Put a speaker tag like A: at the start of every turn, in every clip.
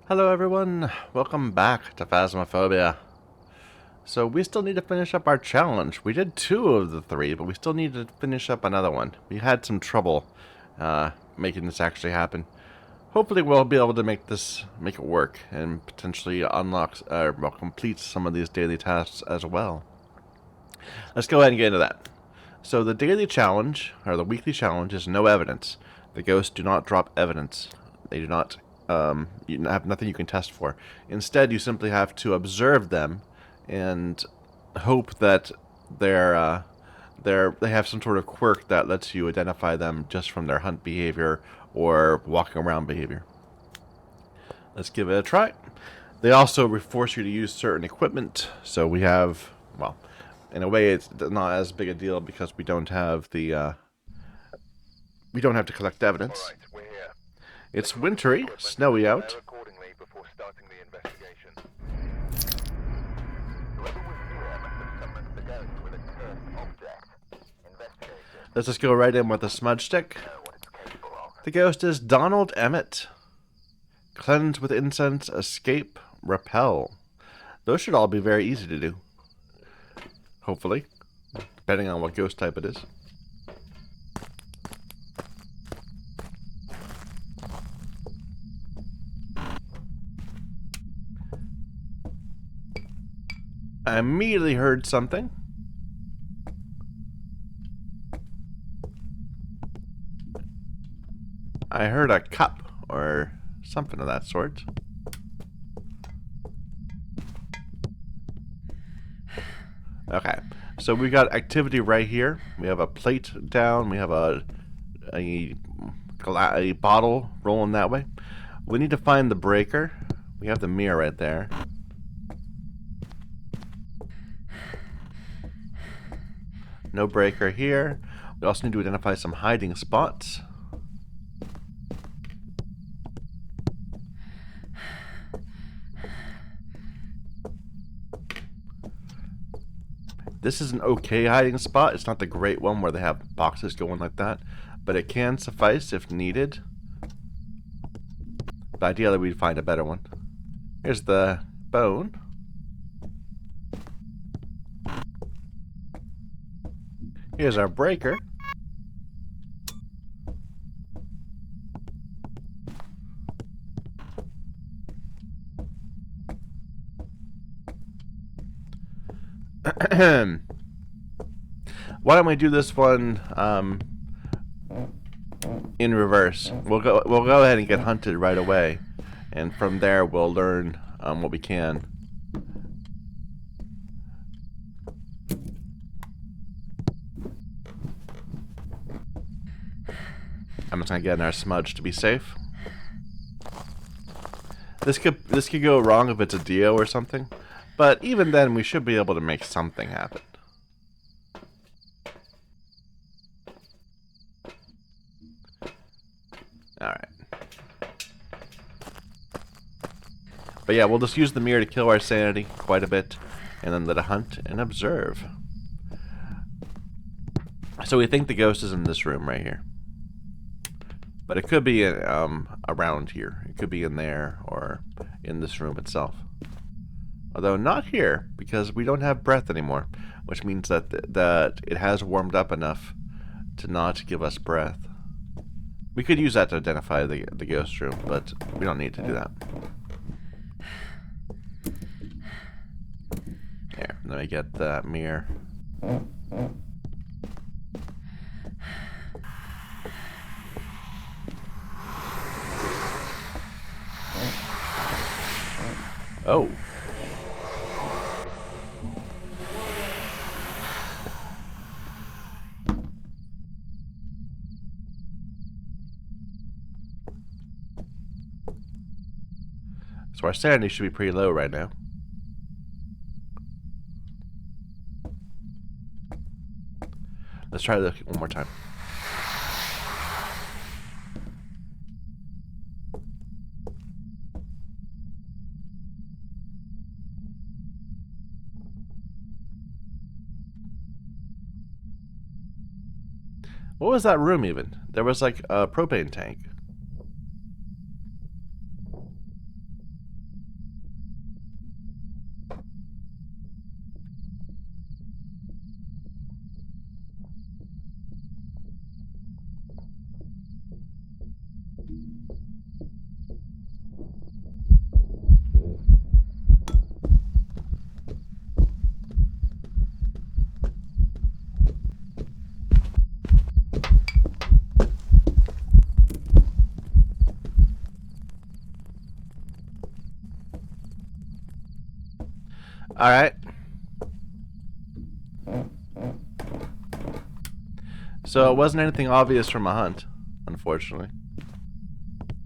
A: Hello everyone, welcome back to Phasmophobia. So we still need to finish up our challenge. We did 2 of the 3, but we still need to finish up another one. We had some trouble making this actually happen. Hopefully we'll be able to make it work and potentially unlock, complete some of these daily tasks as well. Let's go ahead and get into that. So the daily challenge, or the weekly challenge, is no evidence. The ghosts do not drop evidence. They do not, you have nothing you can test for. Instead, you simply have to observe them and hope that they have some sort of quirk that lets you identify them just from their hunt behavior or walking around behavior. Let's give it a try. They also force you to use certain equipment. So we have, well, in a way, it's not as big a deal because we don't have we don't have to collect evidence.
B: All right, we're here.
A: It's wintry, snowy out.
B: Accordingly before starting the investigation. Whoever was here must have summoned the ghost with a cursed object. Investigate it.
A: Let's just go right in with a smudge stick.
B: Know what it's capable of.
A: The ghost is Donald Emmett. Cleanse with incense, escape, repel. Those should all be very easy to do. Hopefully. Depending on what ghost type it is. I immediately heard something. I heard a cup or something of that sort. Okay, so we got activity right here. We have a plate down. We have a bottle rolling that way. We need to find the breaker. We have the mirror right there. No breaker here. We also need to identify some hiding spots. This is an okay hiding spot. It's not the great one where they have boxes going like that, but it can suffice if needed. But ideally, we'd find a better one. Here's the bone. Here's our breaker. Why don't we do this one in reverse? We'll go ahead and get hunted right away, and from there we'll learn what we can. I'm just gonna get in our smudge to be safe. This could go wrong if it's a Dio or something, but even then we should be able to make something happen. Alright. But yeah, we'll just use the mirror to kill our sanity quite a bit, and then let it hunt and observe. So we think the ghost is in this room right here. But it could be around here. It could be in there or in this room itself. Although not here, because we don't have breath anymore, which means that it has warmed up enough to not give us breath. We could use that to identify the ghost room, but we don't need to do that. Here, let me get that mirror. Oh. So our sanity should be pretty low right now. Let's try this one more time. What was that room even? There was like a propane tank. Alright. So it wasn't anything obvious from a hunt, unfortunately.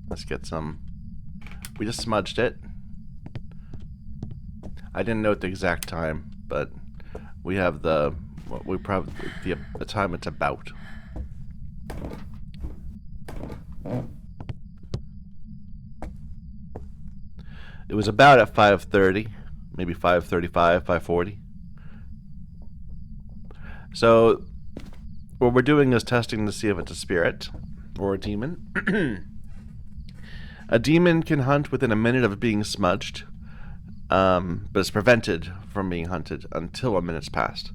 A: Let's get some. We just smudged it. I didn't note the exact time, but we have the time it's about. It was about at 5:30, maybe 5:35, 5:40. So what we're doing is testing to see if it's a spirit or a demon. A demon can hunt within a minute of being smudged, but it's prevented from being hunted until a minute's passed.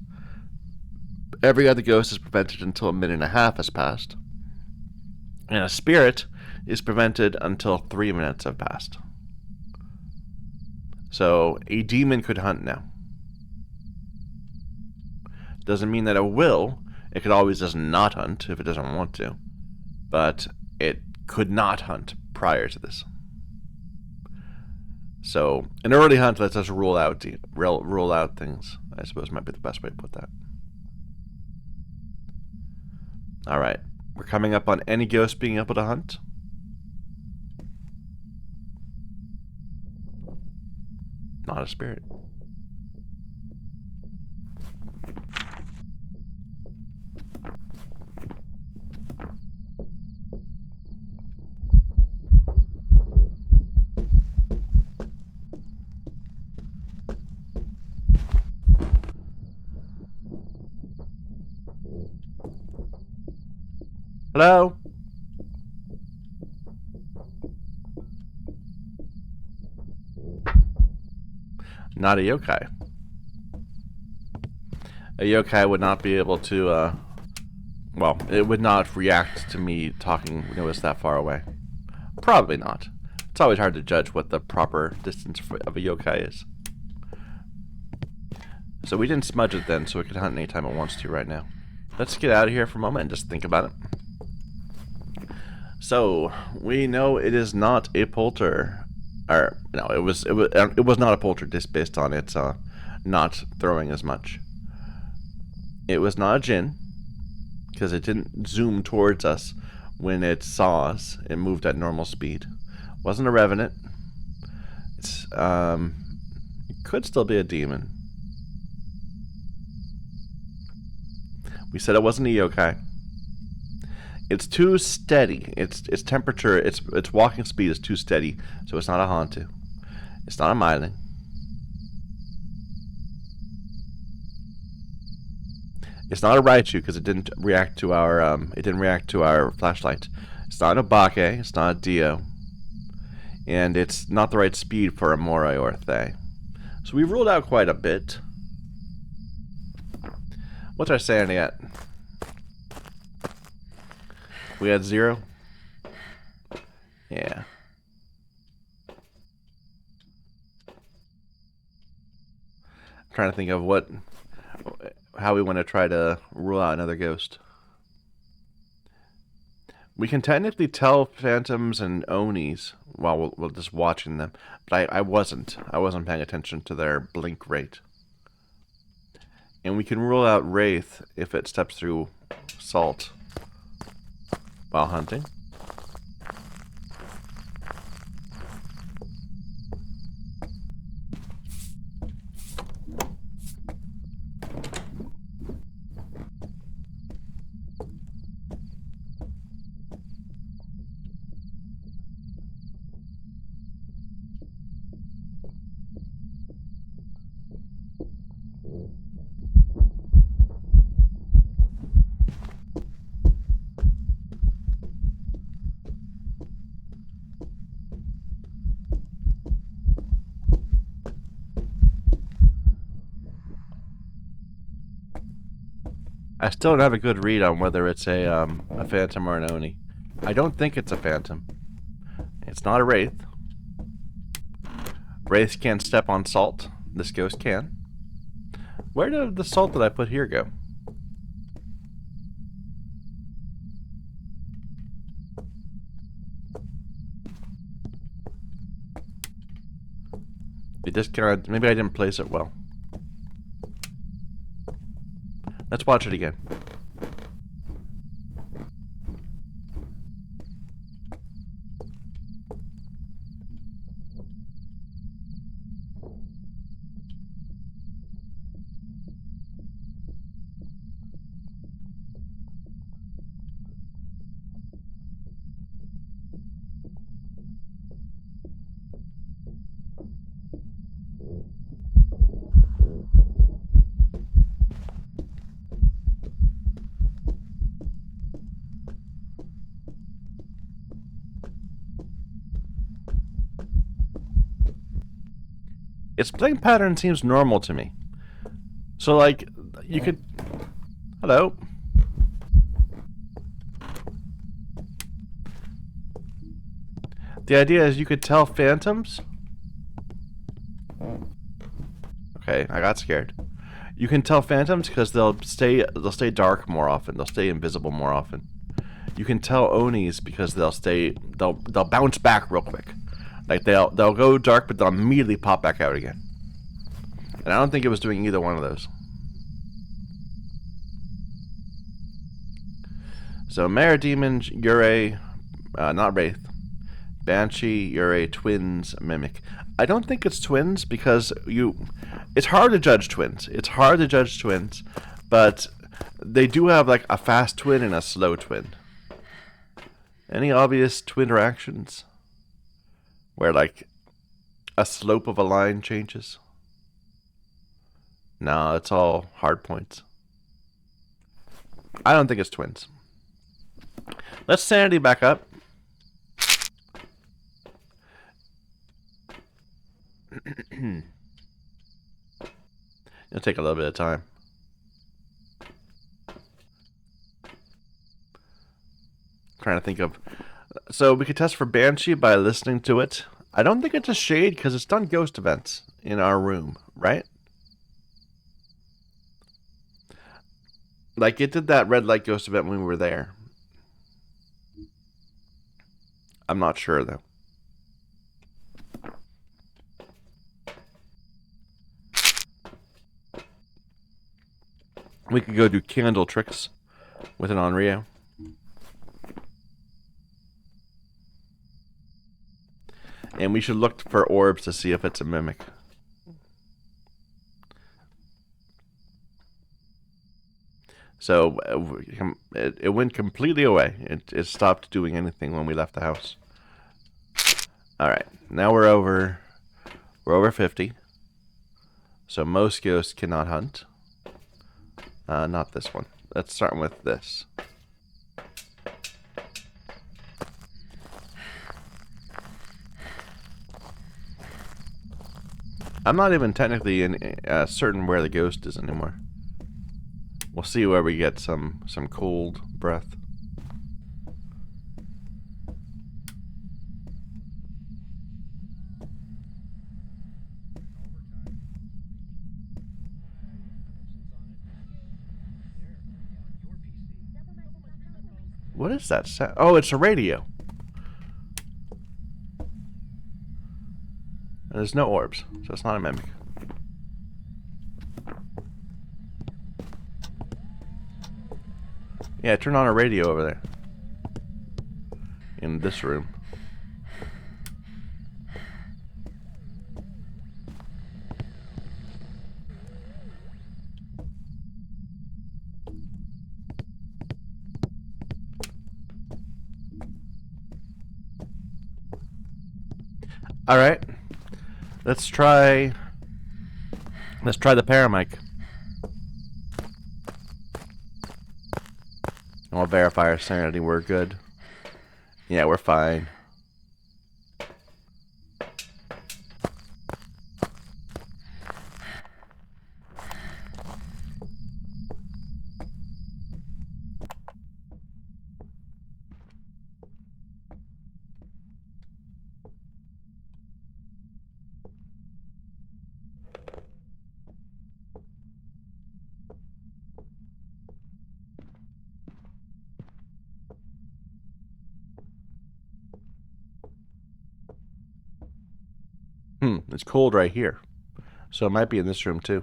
A: Every other ghost is prevented until a minute and a half has passed. And a spirit is prevented until 3 minutes have passed. So a demon could hunt now. Doesn't mean that it will. It could always just not hunt if it doesn't want to. But it could not hunt prior to this. So an early hunt lets us rule out things. I suppose might be the best way to put that. All right, we're coming up on any ghost being able to hunt. Not a spirit. Hello? Not a yokai. A yokai would not be able to, well, it would not react to me talking when it was that far away. Probably not. It's always hard to judge what the proper distance of a yokai is. So we didn't smudge it then, so it could hunt anytime it wants to right now. Let's get out of here for a moment and just think about it. So we know it is not a polter, or no, it was not a poltergeist based on its not throwing as much. It was not a djinn because it didn't zoom towards us when it saw us. It moved at normal speed. Wasn't a revenant. It could still be a demon. We said it wasn't a yokai. It's too steady. Its temperature, its walking speed is too steady, so it's not a Hantu. It's not a Myling. It's not a Raichu because it didn't react to our flashlight. It's not a Bake. It's not a Dio, and it's not the right speed for a Morai or a Thay. So we've ruled out quite a bit. What's our sanity at? We had 0? Yeah. I'm trying to think of how we want to try to rule out another ghost. We can technically tell phantoms and onis while we're just watching them, but I wasn't paying attention to their blink rate. And we can rule out wraith if it steps through salt while hunting. I still don't have a good read on whether it's a phantom or an oni. I don't think it's a phantom. It's not a wraith. Wraiths can't step on salt. This ghost can. Where did the salt that I put here go? It just kind of, maybe I didn't place it well. Let's watch it again. Its playing pattern seems normal to me. So, like, you could... Hello? The idea is you could tell phantoms... Okay, I got scared. You can tell phantoms because they'll stay dark more often. They'll stay invisible more often. You can tell Onis because they'll bounce back real quick. Like they'll go dark, but they'll immediately pop back out again. And I don't think it was doing either one of those. So Mare Demon, Yurei, not Wraith, Banshee, Yurei, Twins, Mimic. I don't think it's twins because it's hard to judge twins. It's hard to judge twins, but they do have like a fast twin and a slow twin. Any obvious twin interactions where like a slope of a line changes? No, it's all hard points. I don't think it's twins. Let's sanity back up. It'll take a little bit of time. Trying to think of... So we could test for Banshee by listening to it. I don't think it's a shade because it's done ghost events in our room, right? Like it did that red light ghost event when we were there. I'm not sure though. We could go do candle tricks with it on Rio. And we should look for orbs to see if it's a mimic. So it went completely away. It stopped doing anything when we left the house. All right, now we're over 50. So most ghosts cannot hunt. Not this one. Let's start with this. I'm not even technically certain where the ghost is anymore. We'll see where we get some cold breath. What is that sound? Oh, it's a radio. There's no orbs, so it's not a mimic. Yeah, turn on a radio over there. In this room. Alright. Let's try the paramic. And we'll verify our sanity. We're good. Yeah, we're fine. It's cold right here. So it might be in this room too.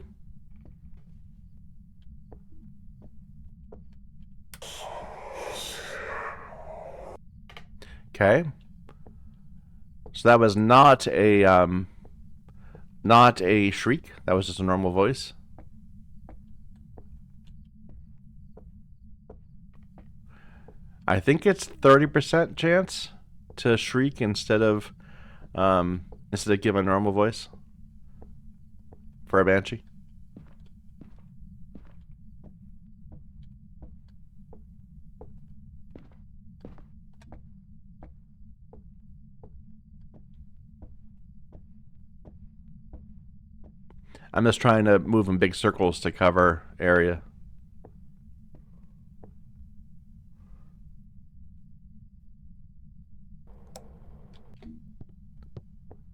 A: Okay. So that was not a shriek. That was just a normal voice. I think it's 30% chance to shriek instead of give a normal voice for a banshee. I'm just trying to move in big circles to cover area.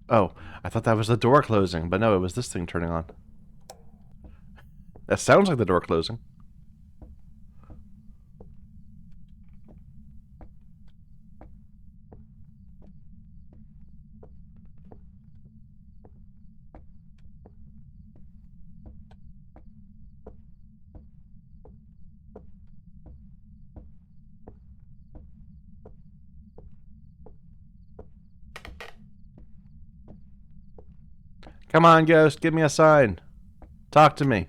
A: Oh, I thought that was the door closing, but no, it was this thing turning on. That sounds like the door closing. Come on, ghost, give me a sign. Talk to me.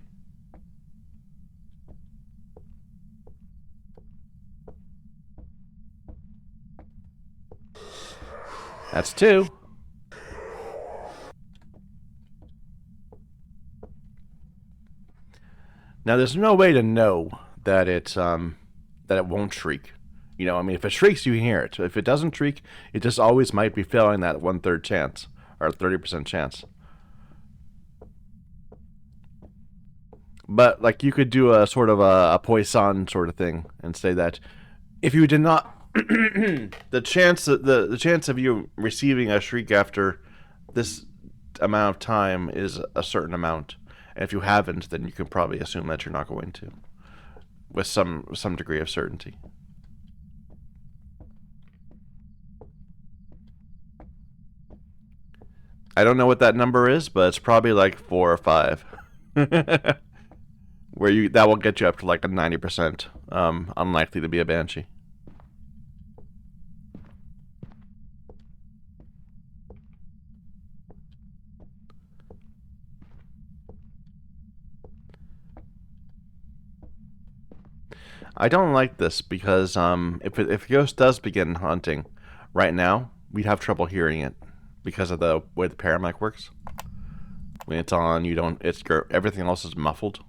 A: That's 2. Now, there's no way to know that it won't shriek. You know, I mean, if it shrieks, you hear it. If it doesn't shriek, it just always might be failing that 1/3 chance or 30% chance. But like, you could do a sort of a Poisson sort of thing and say that if you did not, the chance of you receiving a shriek after this amount of time is a certain amount, and if you haven't, then you can probably assume that you're not going to, with some degree of certainty. I don't know what that number is, but it's probably like 4 or 5. Where that will get you up to like a 90% unlikely to be a banshee. I don't like this because if Ghost does begin hunting right now, we'd have trouble hearing it because of the way the paramic works. When it's on, everything else is muffled.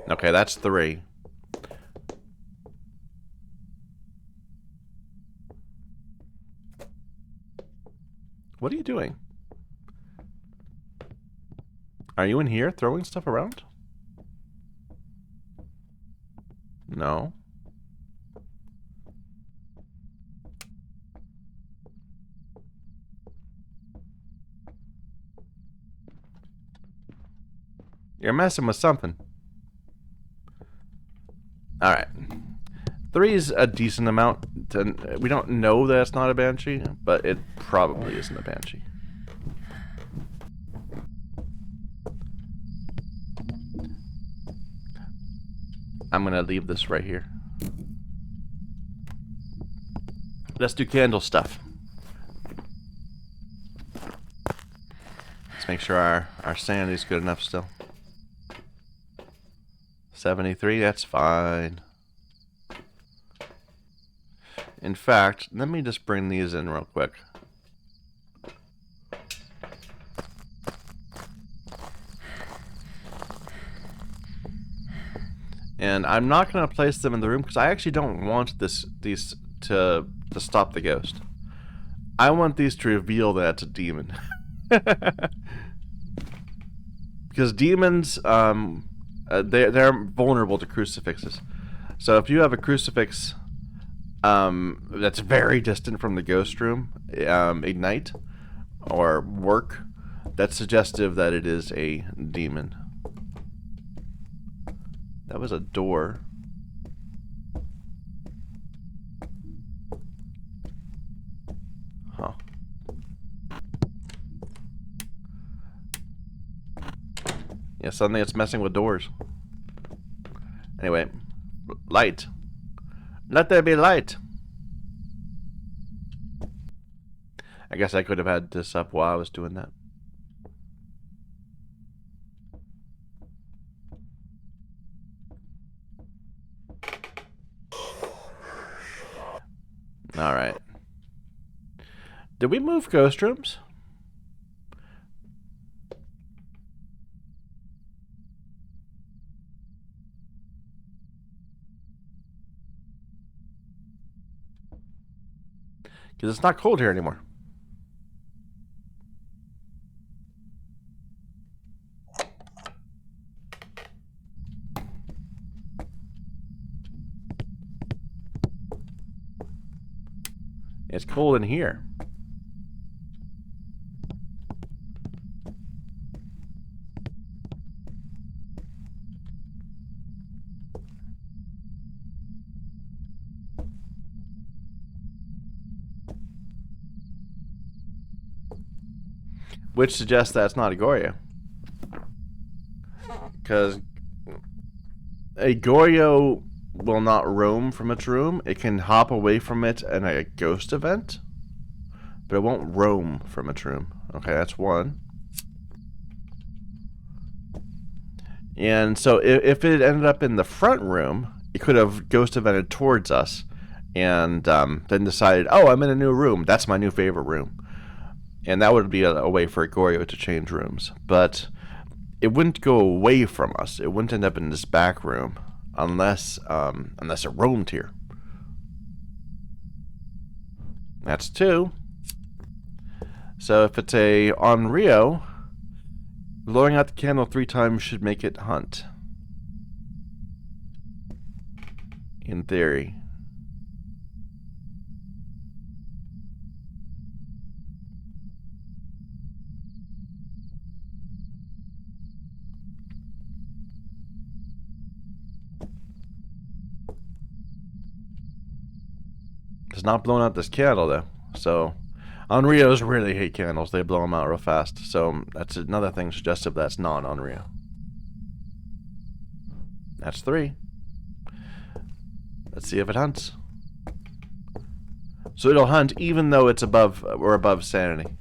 A: Okay, that's 3. What are you doing? Are you in here throwing stuff around? No. You're messing with something. Alright. 3 is a decent amount. We don't know that it's not a banshee, but it probably isn't a banshee. I'm going to leave this right here. Let's do candle stuff. Let's make sure our sanity's good enough still. 73, that's fine. In fact, let me just bring these in real quick. And I'm not going to place them in the room because I actually don't want these to stop the ghost. I want these to reveal that it's a demon. Because demons, they're vulnerable to crucifixes. So if you have a crucifix that's very distant from the ghost room, ignite, or work, that's suggestive that it is a demon. That was a door. Yeah, suddenly it's messing with doors. Anyway, light. Let there be light. I guess I could have had this up while I was doing that. Alright. Did we move ghost rooms? Because it's not cold here anymore. It's cold in here. Which suggests that it's not a Goryo. Because a Goryo will not roam from its room. It can hop away from it in a ghost event, but it won't roam from its room. Okay, that's one. And so if it ended up in the front room, it could have ghost evented towards us and then decided, oh, I'm in a new room. That's my new favorite room. And that would be a way for a Goryo to change rooms. But it wouldn't go away from us. It wouldn't end up in this back room unless it roamed here. That's two. So if it's a Onryo, blowing out the candle 3 times should make it hunt. In theory. It's not blowing out this candle though. So Onryos really hate candles. They blow them out real fast. So that's another thing suggestive that's not Onryo. That's 3. Let's see if it hunts. So it'll hunt even though it's above or above sanity.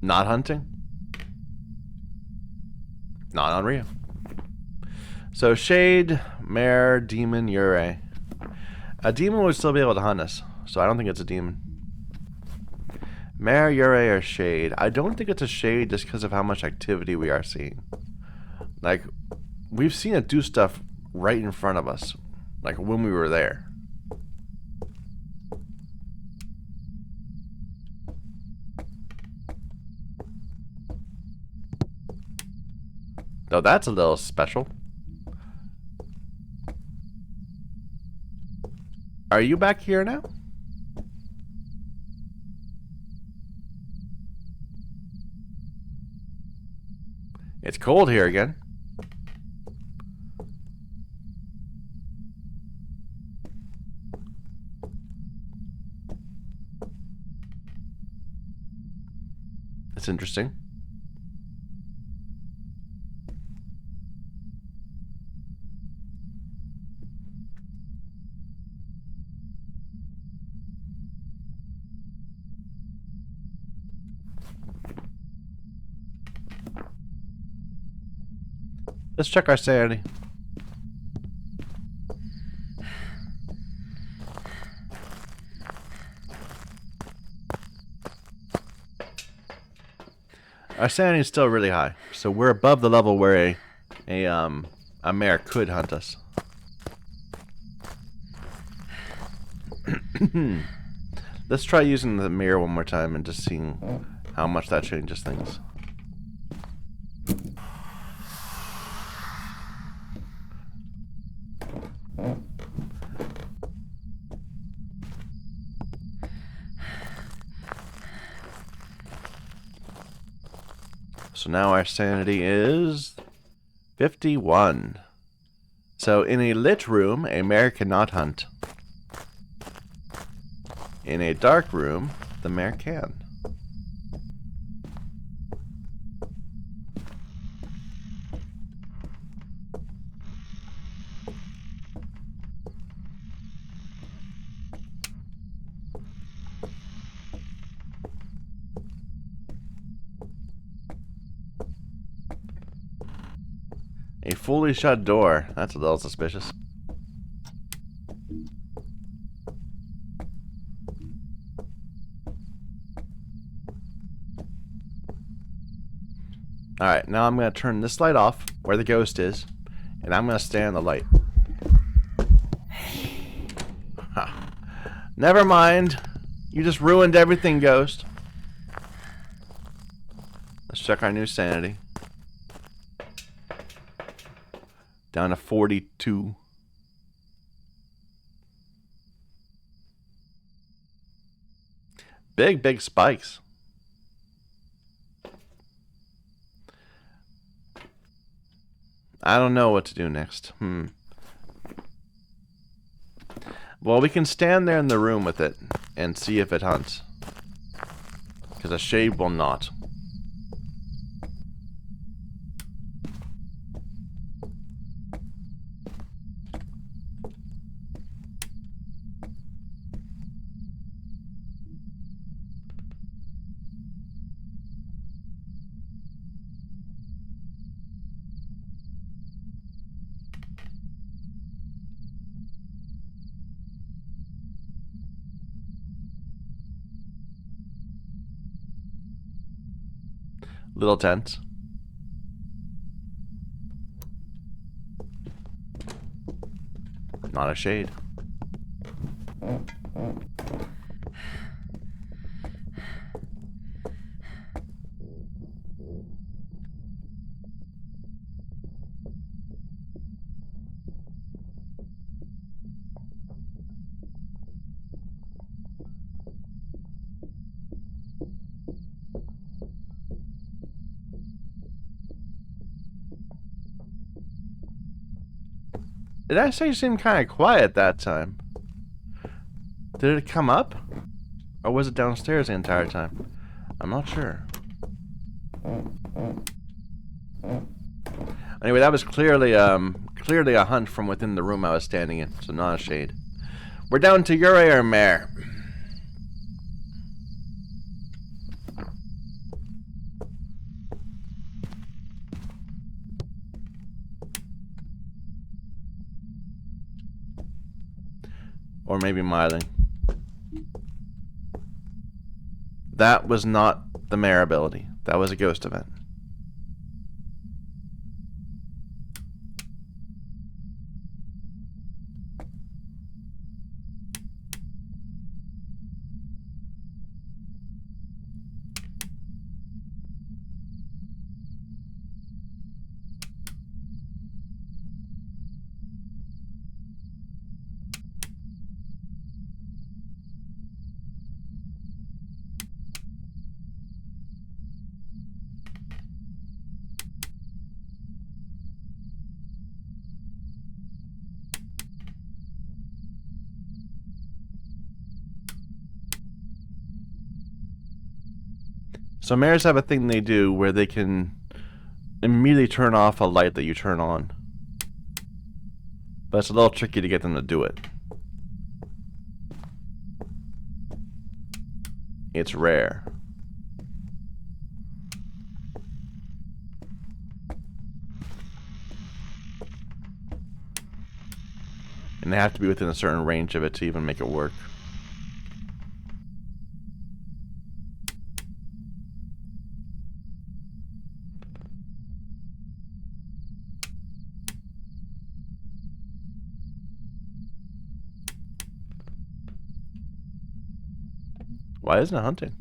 A: Not hunting? Not Onryo. So Shade, Mare, Demon, Yurei. A demon would still be able to hunt us, so I don't think it's a demon. Mare, Yurei, or Shade. I don't think it's a Shade just because of how much activity we are seeing. Like, we've seen it do stuff right in front of us, like when we were there. Though that's a little special. Are you back here now? It's cold here again. It's interesting. Let's check our sanity. Our sanity is still really high, so we're above the level where a mare could hunt us. Let's try using the mirror one more time and just seeing how much that changes things. So now our sanity is 51. So in a lit room, a mare cannot hunt. In a dark room, the mare can. A fully shut door. That's a little suspicious. Alright, now I'm going to turn this light off, where the ghost is, and I'm going to stay on the light. Ha. Never mind. You just ruined everything, ghost. Let's check our new sanity. Down to 42. Big spikes. I don't know what to do next. Well, we can stand there in the room with it and see if it hunts. Because a shade will not. Little tense. Not a shade. It actually seemed kind of quiet that time. Did it come up? Or was it downstairs the entire time? I'm not sure. Anyway, that was clearly a hunt from within the room I was standing in, so not a shade. We're down to your air, mare. Or maybe Myling. That was not the mare ability. That was a ghost event. So mares have a thing they do where they can immediately turn off a light that you turn on. But it's a little tricky to get them to do it. It's rare. And they have to be within a certain range of it to even make it work. Why isn't it hunting?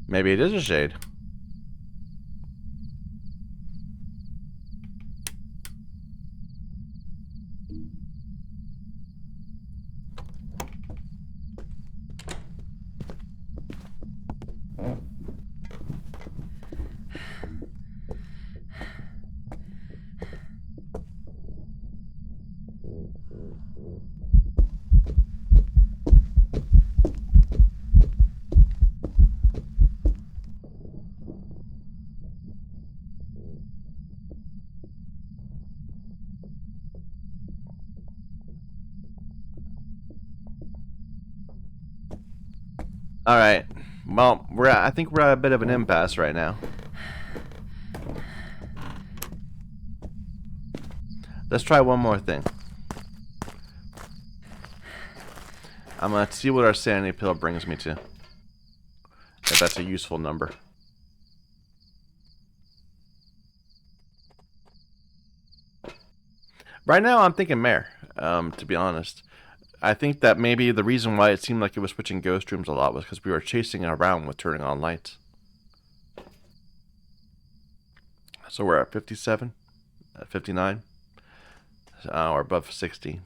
A: Maybe it is a shade. Alright. Well, I think we're at a bit of an impasse right now. Let's try one more thing. I'm gonna see what our sanity pill brings me to. If that's a useful number. Right now, I'm thinking mare, to be honest. I think that maybe the reason why it seemed like it was switching ghost rooms a lot was because we were chasing it around with turning on lights. So we're at 57, at 59, we're above 60.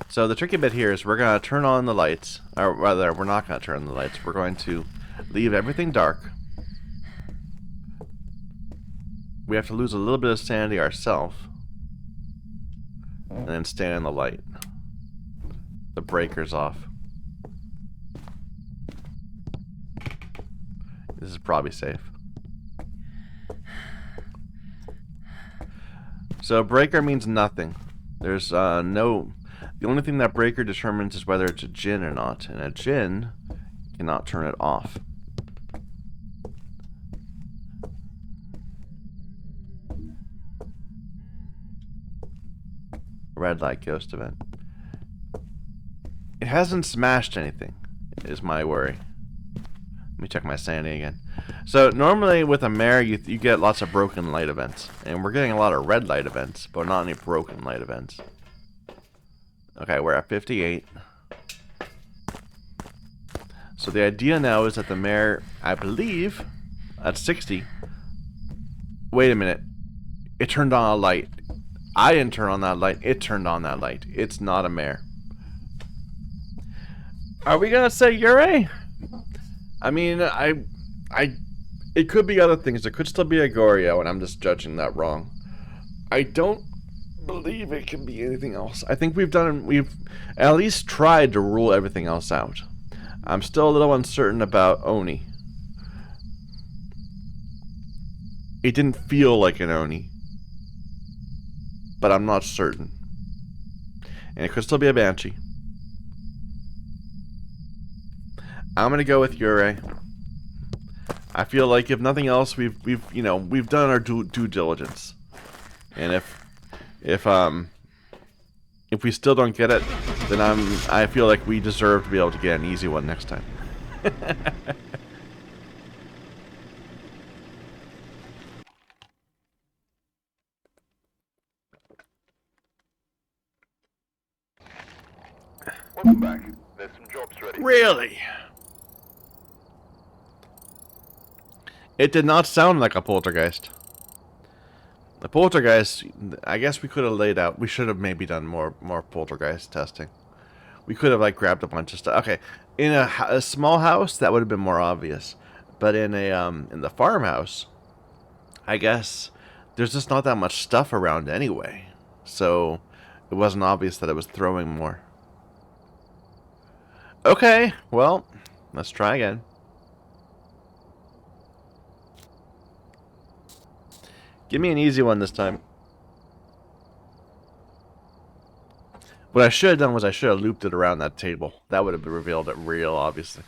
A: So the tricky bit here is we're going to turn on the lights, or rather, we're not going to turn on the lights. We're going to leave everything dark. We have to lose a little bit of sanity ourselves, and then stand in the light. The breaker's off. This is probably safe. So breaker means nothing. There's no... The only thing that breaker determines is whether it's a djinn or not, and a djinn cannot turn it off. Red light ghost event. It hasn't smashed anything, is my worry. Let me check my sanity again. So normally with a mare you get lots of broken light events, and we're getting a lot of red light events, but not any broken light events. Okay, we're at 58. So the idea now is that the mare, I believe, at 60. Wait a minute. It turned on a light. I didn't turn on that light. It turned on that light. It's not a mare. Are we gonna say Ure? I mean, it could be other things. It could still be a Goryo, and I'm just judging that wrong. I don't believe it can be anything else. I think we've at least tried to rule everything else out. I'm still a little uncertain about Oni. It didn't feel like an Oni, but I'm not certain. And it could still be a Banshee. I'm gonna go with Ure. I feel like if nothing else, we've done our due diligence, and if we still don't get it, then I feel like we deserve to be able to get an easy one next time.
B: Welcome back. There's some jobs ready.
A: Really? It did not sound like a poltergeist. The poltergeist, I guess we could have laid out. We should have maybe done more poltergeist testing. We could have like grabbed a bunch of stuff. Okay, in a small house that would have been more obvious, but in the farmhouse, I guess there's just not that much stuff around anyway, so it wasn't obvious that it was throwing more. Okay, well, let's try again. Give me an easy one this time. What I should have done was I should have looped it around that table. That would have revealed it real obviously.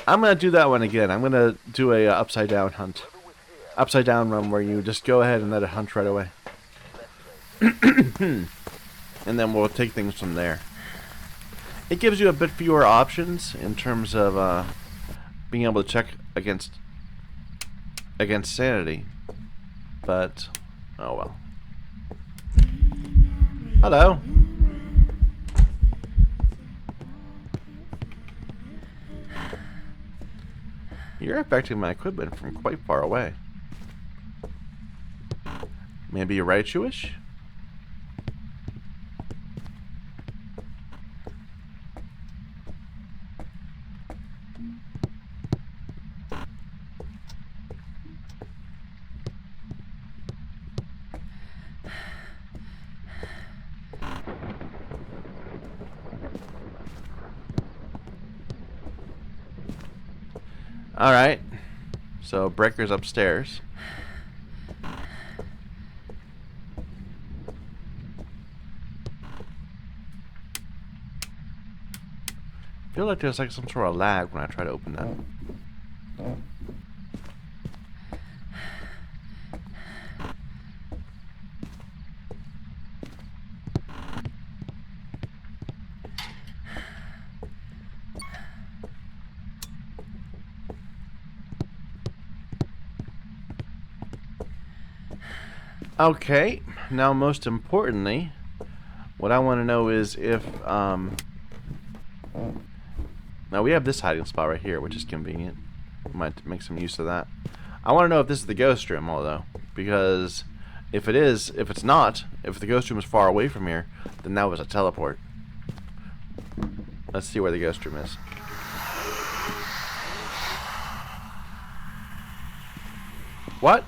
A: I'm going to do that one again. I'm going to do a upside down hunt. Upside down run where you just go ahead and let it hunt right away. And then we'll take things from there. It gives you a bit fewer options in terms of being able to check against sanity, but oh well. Hello. You're affecting my equipment from quite far away. Maybe you're right, Jewish? Alright. So, breaker's upstairs. I feel like there's like some sort of lag when I try to open that. Okay, now most importantly, what I want to know is if, now we have this hiding spot right here, which is convenient. Might make some use of that. I want to know if this is the ghost room, although, because if it is, if it's not, if the ghost room is far away from here, then that was a teleport. Let's see where the ghost room is. What?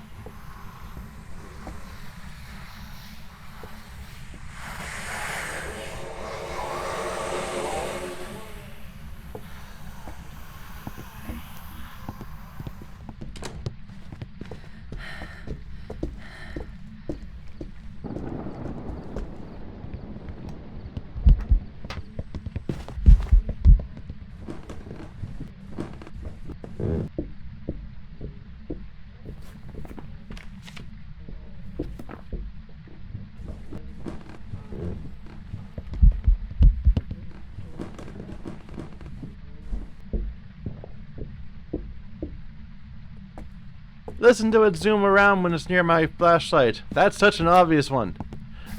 A: Listen to it zoom around when it's near my flashlight. That's such an obvious one.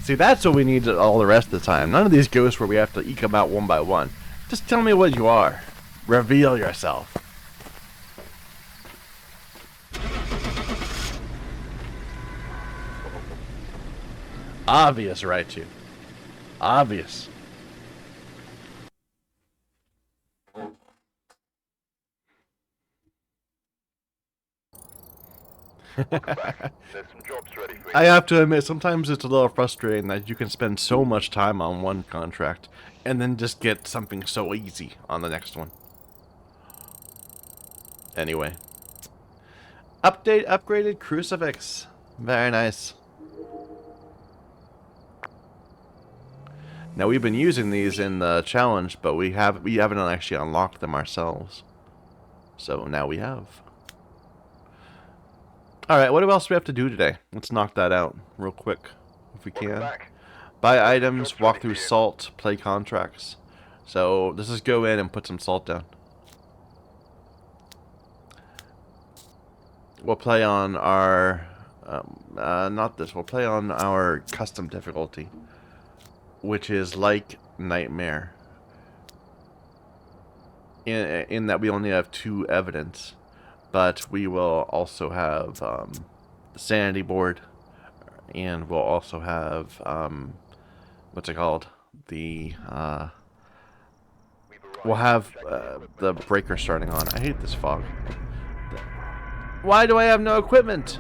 A: See, that's what we need all the rest of the time. None of these ghosts where we have to eke them out one by one. Just tell me what you are. Reveal yourself. Obvious, right, you? Obvious.
B: There's some jobs ready for you.
A: I have to admit, sometimes it's a little frustrating that you can spend so much time on one contract and then just get something so easy on the next one. Anyway. Update upgraded crucifix. Very nice. Now we've been using these in the challenge, but we haven't actually unlocked them ourselves. So now we have. Alright, what else do we have to do today? Let's knock that out real quick, if we can.
B: Back.
A: Buy items, walk through salt, play contracts. So, let's just go in and put some salt down. We'll play on our... not this, we'll play on our custom difficulty, which is like Nightmare. In that we only have 2 evidence. But we will also have the sanity board, and we'll also have what's it called? The we'll have the breaker starting on. I hate this fog. Why do I have no equipment?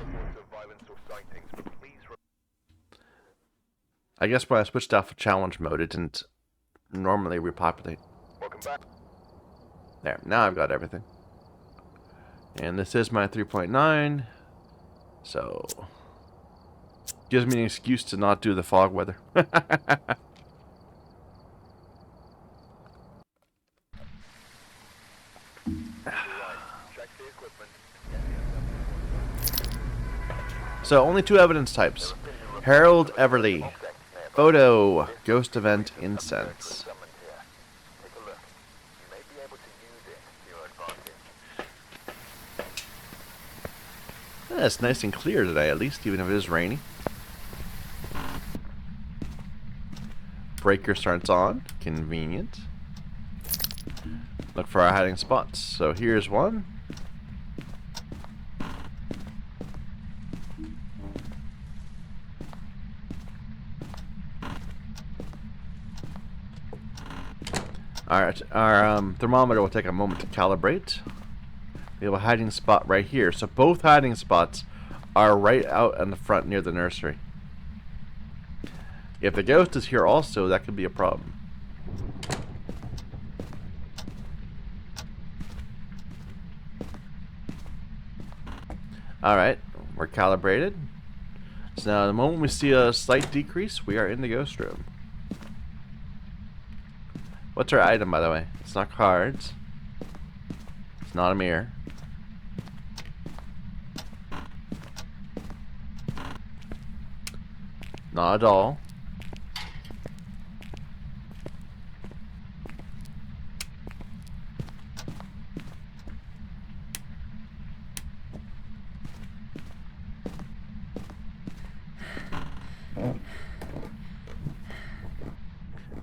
A: I guess when I switched off of challenge mode, it didn't normally repopulate.
B: Welcome back.
A: There, now I've got everything. And this is my 3.9, so gives me an excuse to not do the fog weather. So only 2 evidence types: Harold Everly, photo, ghost event, incense.
B: Take a look. You may be able to use it to your advantage.
A: It's nice and clear today, at least, even if it is rainy. Breaker starts on. Convenient. Look for our hiding spots. So here's one. Alright, our thermometer will take a moment to calibrate. We have a hiding spot right here. So both hiding spots are right out in the front near the nursery. If the ghost is here also, that could be a problem. Alright, we're calibrated. So now the moment we see a slight decrease, we are in the ghost room. What's our item, by the way? It's not cards. It's not a mirror. Not a doll.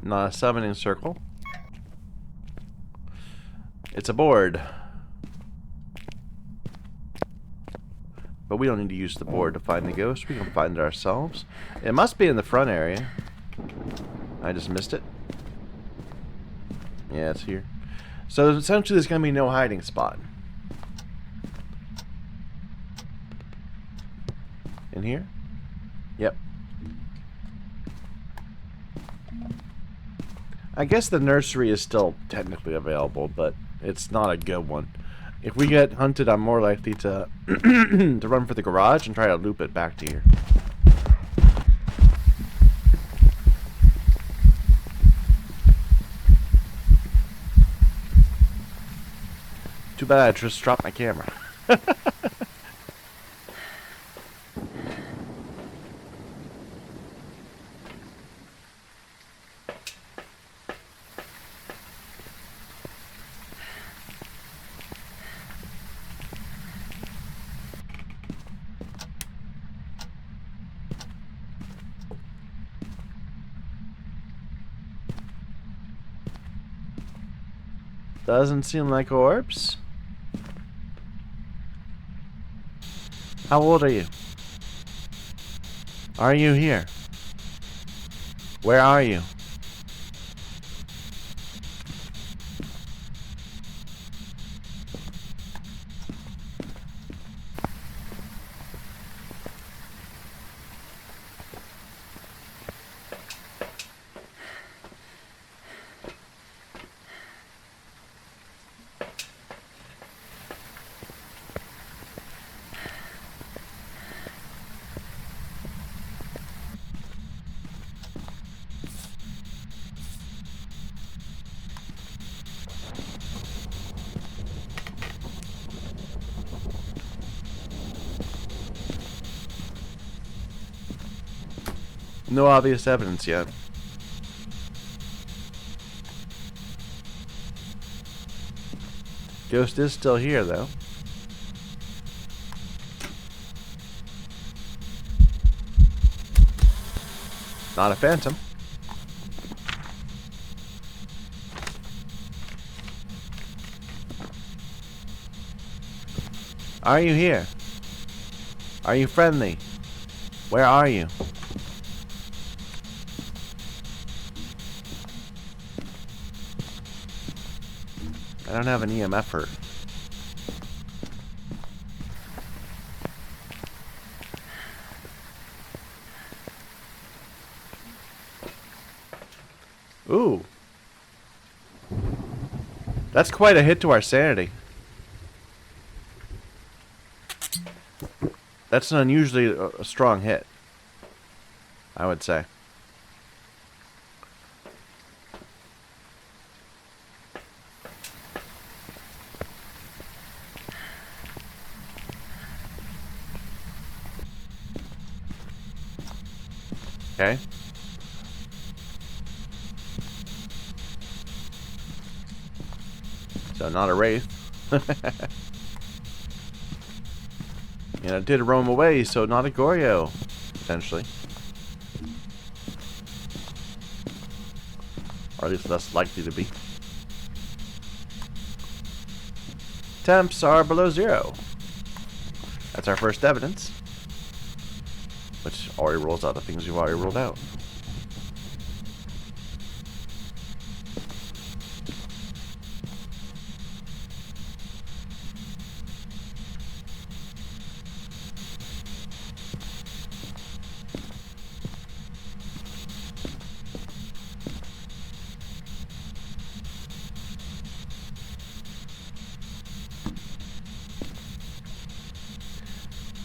A: Not a summoning circle. It's a board. But we don't need to use the board to find the ghost. We can find it ourselves. It must be in the front area. I just missed it. Yeah, it's here. So essentially there's going to be no hiding spot. In here? Yep. I guess the nursery is still technically available, but it's not a good one. If we get hunted, I'm more likely to to run for the garage and try to loop it back to here. Too bad I just dropped my camera. Doesn't seem like orbs. How old are you? Are you here? Where are you? No obvious evidence yet. Ghost is still here, though. Not a phantom. Are you here? Are you friendly? Where are you? I don't have an EMFer. Ooh. That's quite a hit to our sanity. That's an unusually a strong hit, I would say. Okay. So not a wraith. And it did roam away, so not a Goryo, potentially. Or at least less likely to be. Temps are below 0. That's our first evidence. Which already rolls out the things we've already ruled out.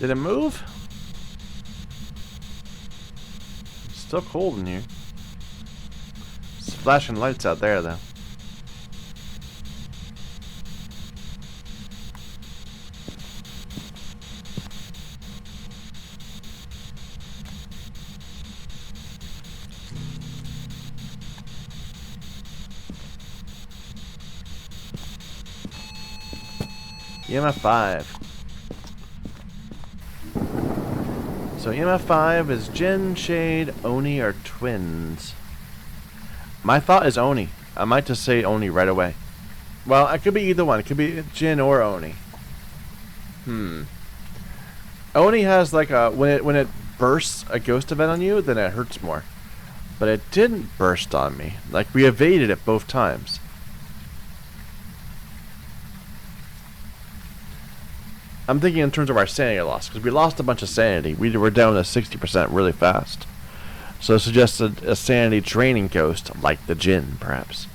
A: Did it move? It's still cold in here. It's flashing lights out there, though. EMF 5. So EMF 5 is Jin, Shade, Oni are twins. My thought is Oni. I might just say Oni right away. Well, it could be either one. It could be Jin or Oni. Oni has like a when it bursts a ghost event on you, then it hurts more. But it didn't burst on me. Like we evaded it both times. I'm thinking in terms of our sanity loss, because we lost a bunch of sanity. We were down to 60% really fast. So it suggested a sanity draining ghost, like the Jinn, perhaps.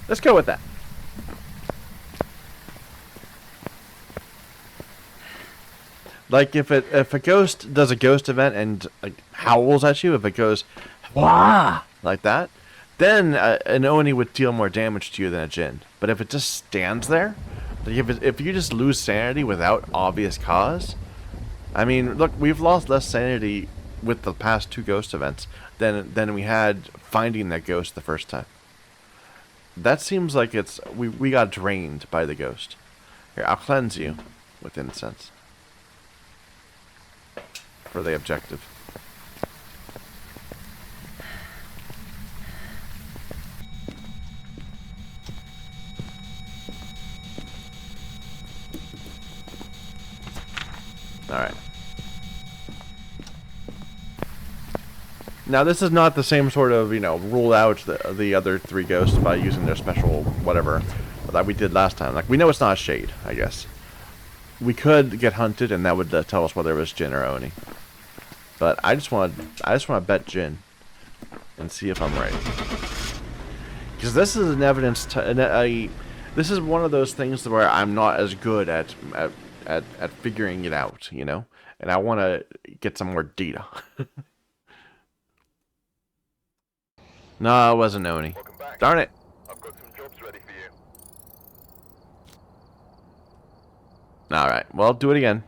A: Let's go with that. Like if a ghost does a ghost event and like howls at you, if it goes wah like that, then an Oni would deal more damage to you than a Jinn. But if it just stands there, like if you just lose sanity without obvious cause, I mean, look, we've lost less sanity with the past 2 ghost events than we had finding that ghost the first time. That seems like we got drained by the ghost. Here, I'll cleanse you with incense for the objective. Alright. Now this is not the same sort of, rule out the other 3 ghosts by using their special whatever that we did last time. Like, we know it's not a Shade, I guess. We could get hunted and that would tell us whether it was Jinn or Oni. But I just want to bet Jinn and see if I'm right. Because this is an evidence this is one of those things where I'm not as good at figuring it out, and I want to get some more data. No, it wasn't Oni.
B: Welcome back.
A: Darn it.
B: I've got some jobs ready for you.
A: Alright, well, do it again.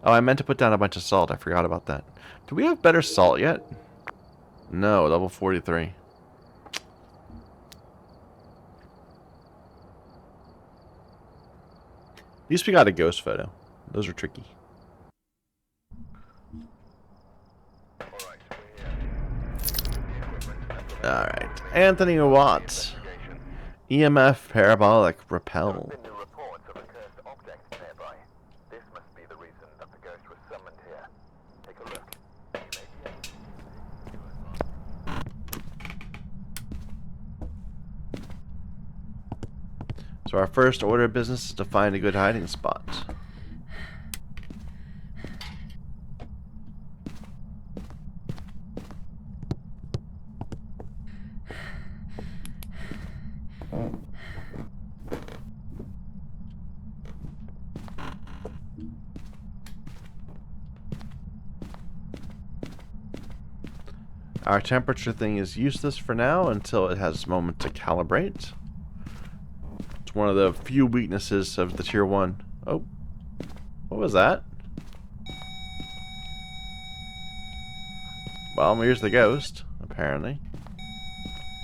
A: Oh, I meant to put down a bunch of salt. I forgot about that. Do we have better salt yet? No, level 43. At least we got a ghost photo. Those are tricky.
B: Alright, we're here.
A: Alright. Anthony Watts. EMF parabolic repel.
B: There have been new reports of a cursed object nearby. This must be the reason that the ghost was summoned here. Take a look.
A: So our first order of business is to find a good hiding spot. Our temperature thing is useless for now until it has a moment to calibrate. It's one of the few weaknesses of the tier 1. Oh, what was that? Well, here's the ghost, apparently.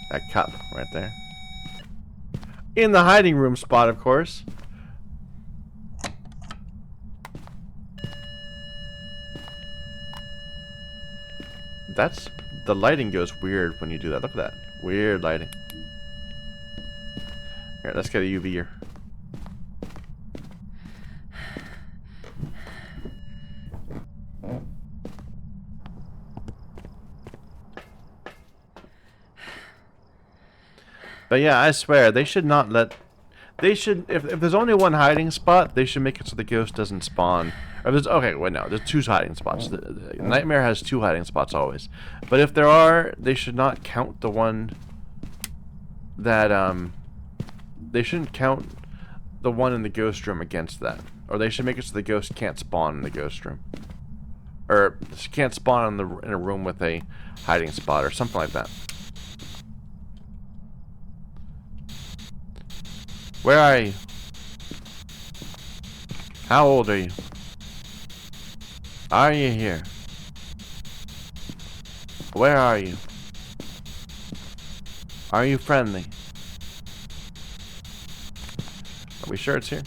A: That cup right there. In the hiding room spot, of course. The lighting goes weird when you do that. Look at that. Weird lighting. Here, let's get a UV here. But yeah, I swear, they should not let They should, if there's only one hiding spot, they should make it so the ghost doesn't spawn. Or there's, okay, wait, no, there's two hiding spots. The Nightmare has two hiding spots always. But if there are, they should not count the one that, they shouldn't count the one in the ghost room against that. Or they should make it so the ghost can't spawn in the ghost room. Or can't spawn in a room with a hiding spot or something like that. Where are you? How old are you? Are you here? Where are you? Are you friendly? Are we sure it's here?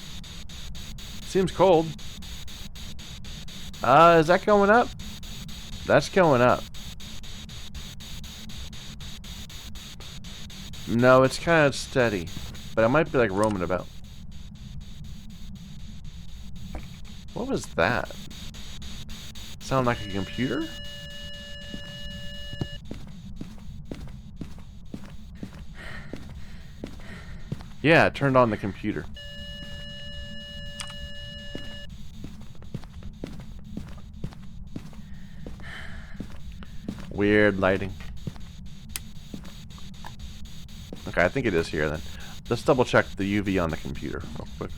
A: Seems cold. Is that going up? That's going up. No, it's kind of steady. But it might be like roaming about. What was that? Sound like a computer? Yeah, it turned on the computer. Weird lighting. Okay, I think it is here then. Let's double check the UV on the computer real quick.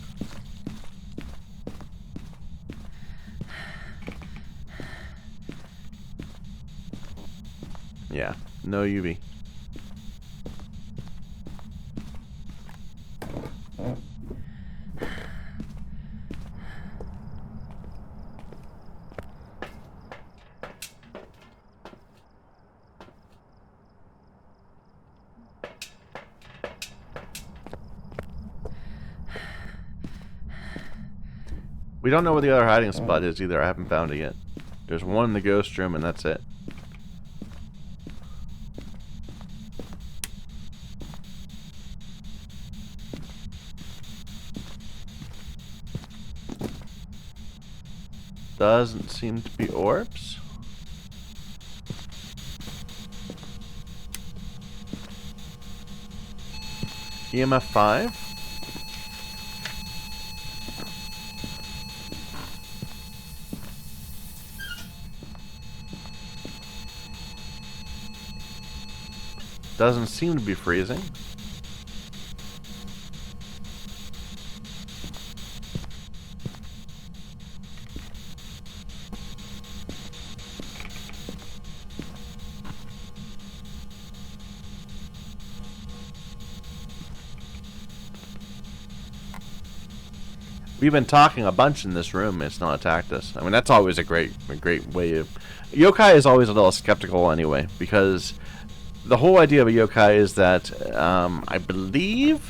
A: Yeah, no UV. We don't know where the other hiding spot is either. I haven't found it yet. There's one in the ghost room and that's it. Doesn't seem to be orbs. EMF 5. Doesn't seem to be freezing. We've been talking a bunch in this room. It's not attacked us. I mean, that's always a great way of. Yokai is always a little skeptical anyway, because the whole idea of a yokai is that I believe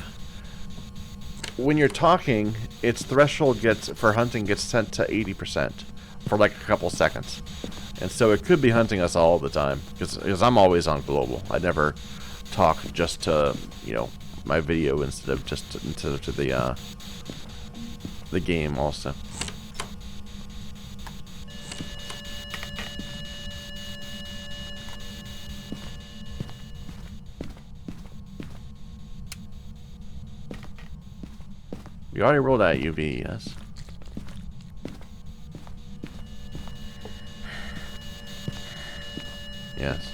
A: when you're talking, its threshold for hunting gets sent to 80% for like a couple seconds, and so it could be hunting us all the time. Because I'm always on global. I never talk just to my video instead of to the game also. We already rolled out UV, yes. Yes.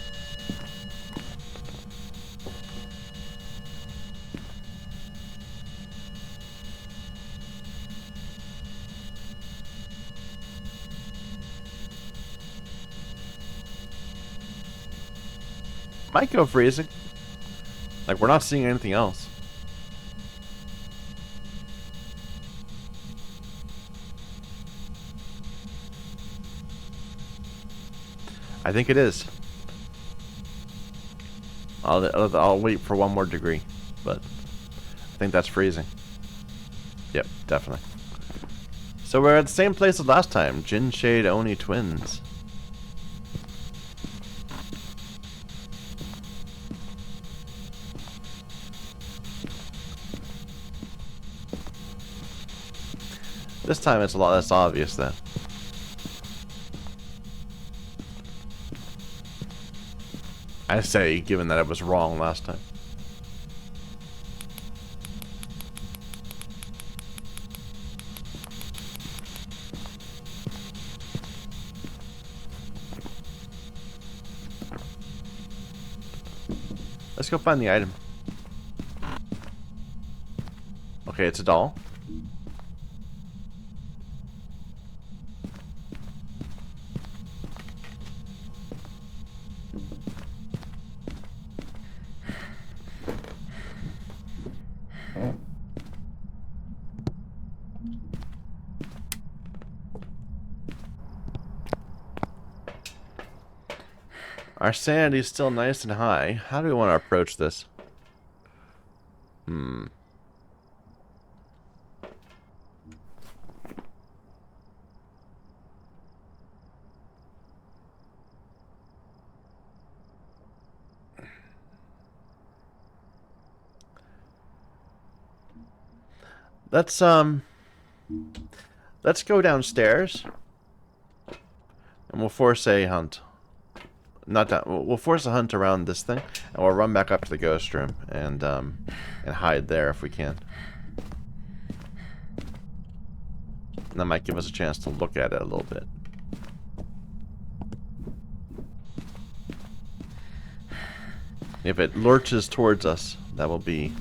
A: Might go freezing. Like, we're not seeing anything else. I think it is. I'll wait for one more degree, but I think that's freezing. Yep, definitely. So we're at the same place as last time. Jin Shade Oni twins. This time it's a lot less obvious then. I say, given that I was wrong last time. Let's go find the item. Okay, it's a doll. Our sanity is still nice and high. How do we want to approach this? Let's go downstairs and we'll force a hunt. Not that we'll force a hunt around this thing, and we'll run back up to the ghost room and hide there if we can. And that might give us a chance to look at it a little bit. If it lurches towards us, that will be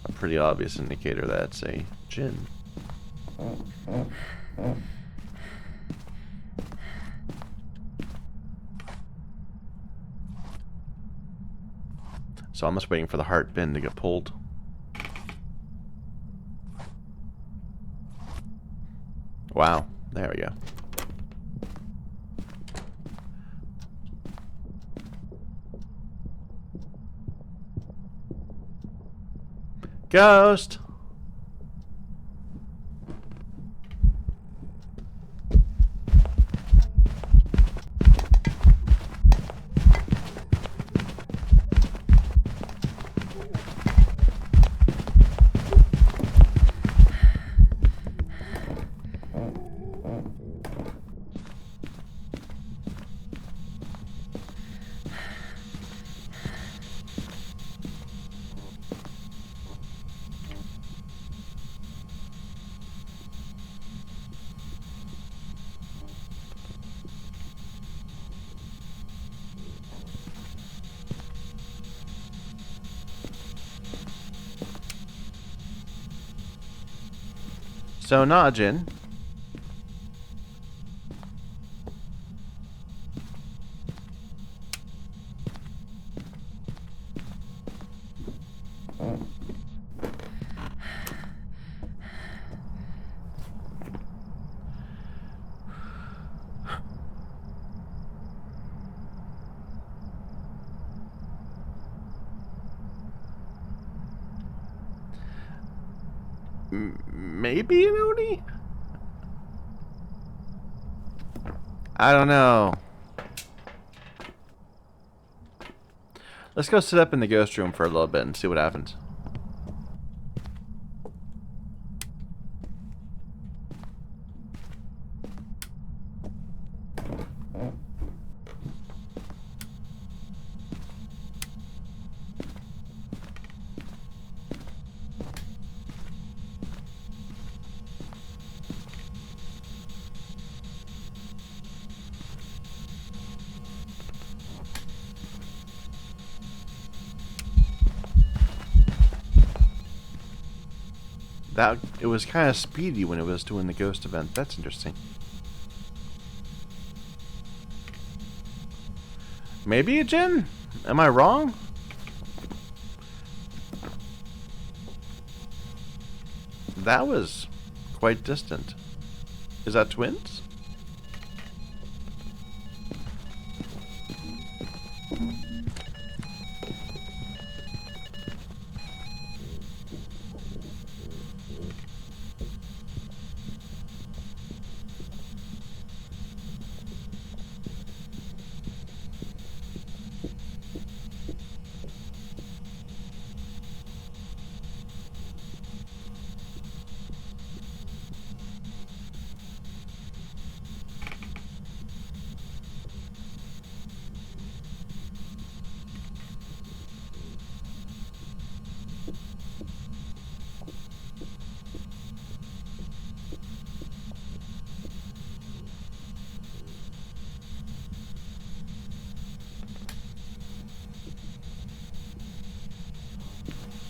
A: a pretty obvious indicator that it's a djinn. So I'm just waiting for the heart bin to get pulled. Wow, there we go. Ghost! So, not a djinn. Maybe an Oni? I don't know. Let's go sit up in the ghost room for a little bit and see what happens. That it was kind of speedy when it was doing the ghost event. That's interesting. Maybe a djinn? Am I wrong? That was quite distant. Is that twins?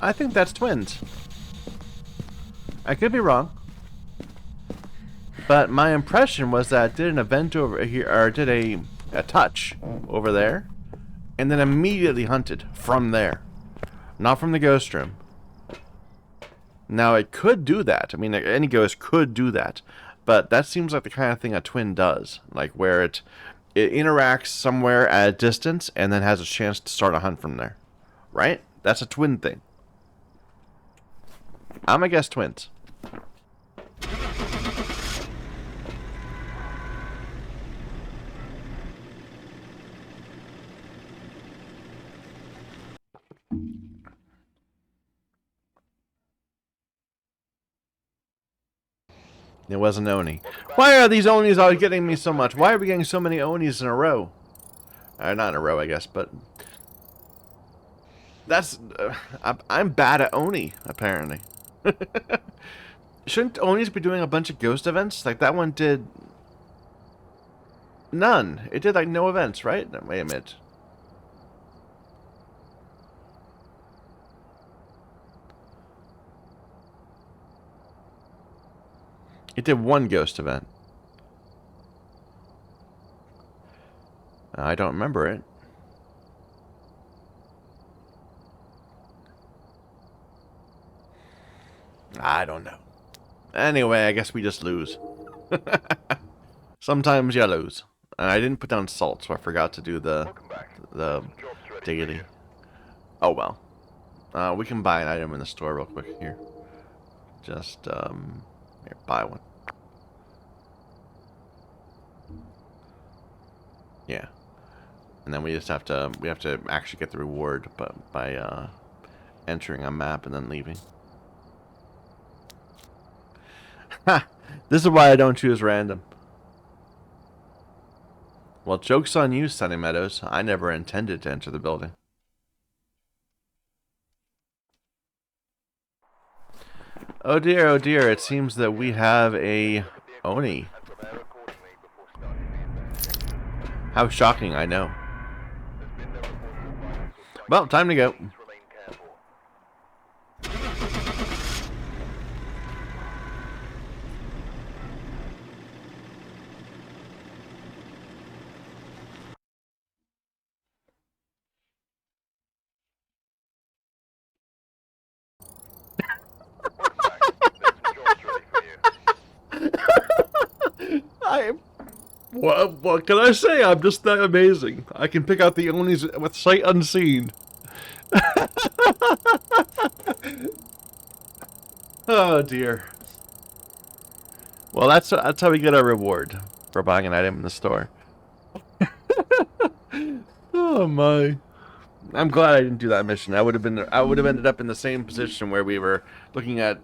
A: I think that's twins. I could be wrong. But my impression was that it did an event over here, or did a touch over there, and then immediately hunted from there. Not from the ghost room. Now, it could do that. I mean, any ghost could do that. But that seems like the kind of thing a twin does. Like, where it interacts somewhere at a distance, and then has a chance to start a hunt from there. Right? That's a twin thing. I'm gonna guess twins. It was an Oni. Why are these Onis always getting me so much? Why are we getting so many Onis in a row? Not in a row, I guess, but... That's... I'm bad at Oni, apparently. Shouldn't Onis be doing a bunch of ghost events? Like, that one did... None. It did, like, no events, right? Wait a minute. It did one ghost event. I don't remember it. I don't know. Anyway, I guess we just lose. Sometimes you lose. And I didn't put down salt, so I forgot to do the daily. Oh well. We can buy an item in the store real quick here. Just here, buy one. Yeah. And then we just have to actually get the reward, but by entering a map and then leaving. Ha! This is why I don't choose random. Well, joke's on you, Sunny Meadows. I never intended to enter the building. Oh dear, it seems that we have a Oni. How shocking, I know. Well, time to go. What can I say? I'm just that amazing. I can pick out the Onis with sight unseen. Oh dear. Well, that's how we get our reward for buying an item in the store. Oh my. I'm glad I didn't do that mission. I would have ended up in the same position where we were looking at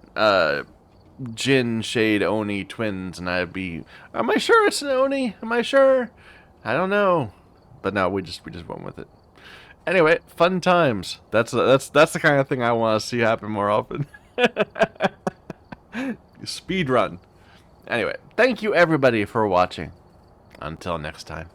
A: Jin, Shade, Oni twins, and I'd be, am I sure it's an Oni? Am I sure? I don't know. But no, we just went with it. Anyway, fun times. That's the kind of thing I want to see happen more often. Speed run. Anyway, thank you everybody for watching. Until next time.